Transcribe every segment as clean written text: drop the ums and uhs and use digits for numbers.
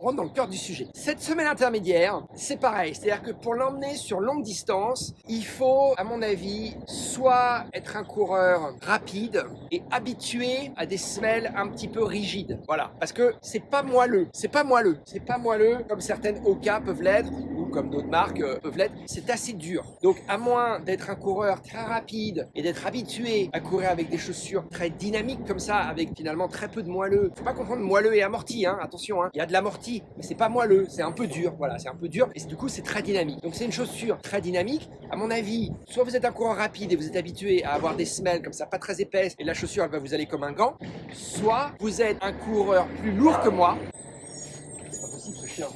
rentre dans le cœur du sujet. Cette semelle intermédiaire, c'est pareil. C'est-à-dire que pour l'emmener sur longue distance, il faut, à mon avis, soit être un coureur rapide et habitué à des semelles un petit peu rigides. Voilà. Parce que c'est pas moelleux. C'est pas moelleux. C'est pas moelleux comme certaines Hoka peuvent l'être ou comme d'autres marques peuvent l'être. C'est assez dur. Donc, à moins d'être un coureur très rapide et d'être habitué à courir avec des chaussures très dynamiques comme ça, avec finalement très peu de moelleux. Faut pas confondre moelleux et amorti, hein. Attention, hein. Il y a de l'amorti, mais c'est pas moelleux. C'est un peu dur. Voilà, c'est un peu dur. Et du coup, c'est très dynamique. Donc, c'est une chaussure très dynamique. À mon avis, soit vous êtes un coureur rapide et vous êtes habitué à avoir des semelles comme ça, pas très épaisses, et la chaussure, elle va vous aller comme un gant. Soit vous êtes un coureur plus lourd que moi. C'est pas possible ce chien.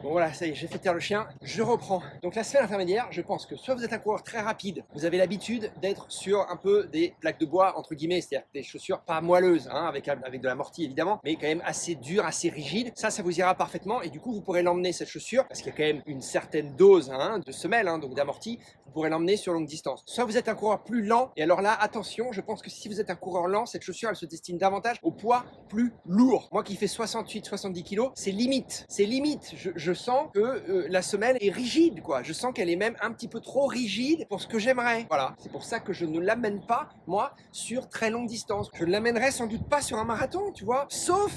Bon voilà, ça y est, j'ai fait taire le chien, je reprends. Donc la semelle intermédiaire, je pense que soit vous êtes un coureur très rapide, vous avez l'habitude d'être sur un peu des plaques de bois, entre guillemets, c'est-à-dire des chaussures pas moelleuses, hein, avec de l'amorti évidemment, mais quand même assez dures, assez rigides. Ça vous ira parfaitement et du coup vous pourrez l'emmener cette chaussure, parce qu'il y a quand même une certaine dose de semelle, donc d'amorti, vous pourrez l'emmener sur longue distance. Soit vous êtes un coureur plus lent, et alors là, attention, je pense que si vous êtes un coureur lent, cette chaussure, elle se destine davantage au poids plus lourd. Moi qui fais 68-70 kg, c'est limite. Je sens que la semelle est rigide, quoi. Je sens qu'elle est même un petit peu trop rigide pour ce que j'aimerais. Voilà. C'est pour ça que je ne l'amène pas, moi, sur très longue distance. Je ne l'amènerai sans doute pas sur un marathon, tu vois. Sauf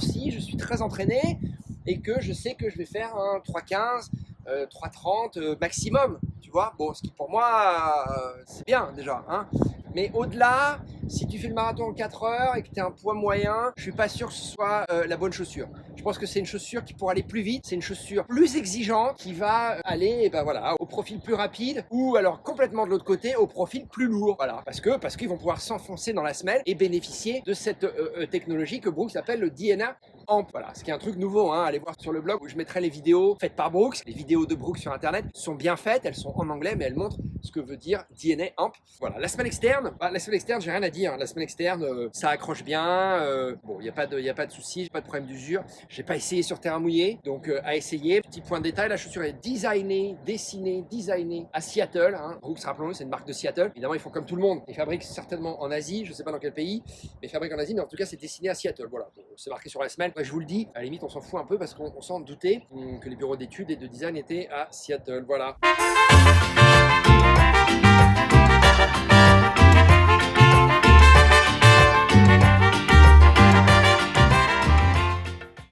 si je suis très entraîné et que je sais que je vais faire un 3,15, 3,30 maximum, tu vois. Bon, ce qui pour moi, c'est bien déjà, hein. Mais au-delà, si tu fais le marathon en 4 heures et que tu as un poids moyen, je suis pas sûr que ce soit la bonne chaussure. Je pense que c'est une chaussure qui, pour aller plus vite, c'est une chaussure plus exigeante qui va aller voilà, au profil plus rapide ou alors complètement de l'autre côté au profil plus lourd. Voilà, parce qu'ils vont pouvoir s'enfoncer dans la semelle et bénéficier de cette technologie que Brooks appelle le DNA Amp. Voilà, ce qui est un truc nouveau, hein. Allez voir sur le blog où je mettrai les vidéos faites par Brooks. Les vidéos de Brooks sur internet sont bien faites, elles sont en anglais, mais elles montrent ce que veut dire DNA Amp. Voilà, la semelle externe, j'ai rien à dire. La semelle externe, ça accroche bien. Bon, il n'y a pas de souci, j'ai pas de problème d'usure. J'ai pas essayé sur terrain mouillé, donc à essayer. Petit point de détail, la chaussure est designée à Seattle, hein. Brooks, rappelons-le, c'est une marque de Seattle. Évidemment, ils font comme tout le monde. Ils fabriquent certainement en Asie, je sais pas dans quel pays, mais ils fabriquent en Asie, mais en tout cas, c'est dessiné à Seattle. Voilà, bon, c'est marqué sur la semelle. Je vous le dis, à la limite, on s'en fout un peu parce qu'on s'en doutait que les bureaux d'études et de design étaient à Seattle. Voilà.